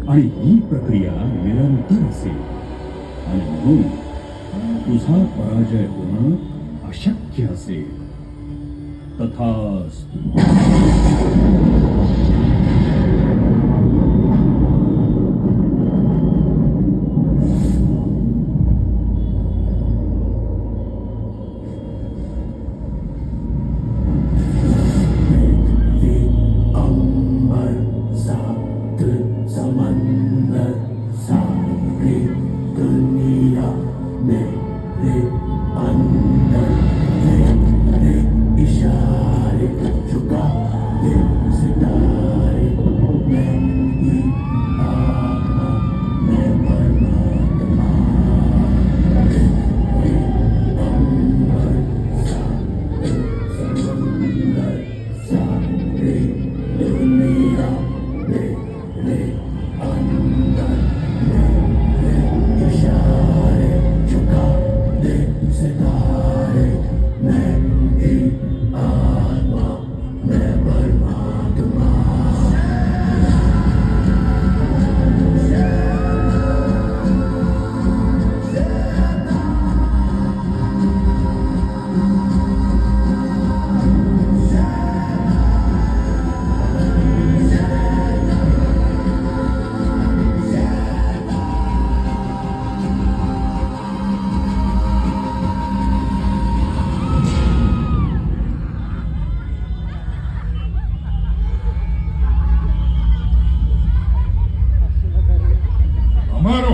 आणि ही प्रक्रिया निरंतर असेल आणि म्हणून तुझा पराजय होणं अशक्य असेल. तथास्तु.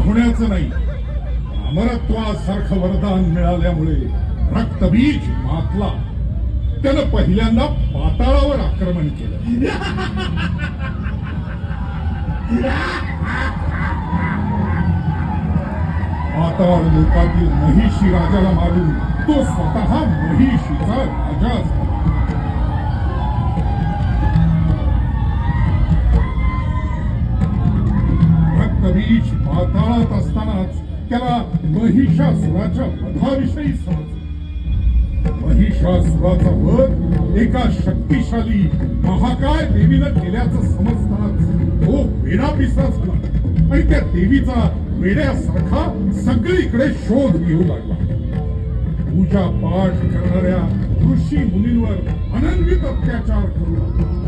होण्याचं नाही, अमरत्वासारखं वरदान मिळाल्यामुळे रक्तबीज मातला. त्यानं पहिल्यांदा पाताळावर आक्रमण केलं. पाताळ लोकातील महिषी राजाला मारून तो स्वतः महिषीचा राजा झाला. रक्तबीज पाताळात असतानाच त्याला महिषासुराच्या वधाविषयी समजलं. महिषासुराचा वध एका शक्तिशाली महाकाय देवीनं केल्याचं समजताच तो वेडापिसा झाला आणि त्या देवीचा वेड्यासारखा सगळीकडे शोध घेऊ लागला. पूजा पाठ करणाऱ्या ऋषी मुनींवर अनन्वित अत्याचार करू लागला.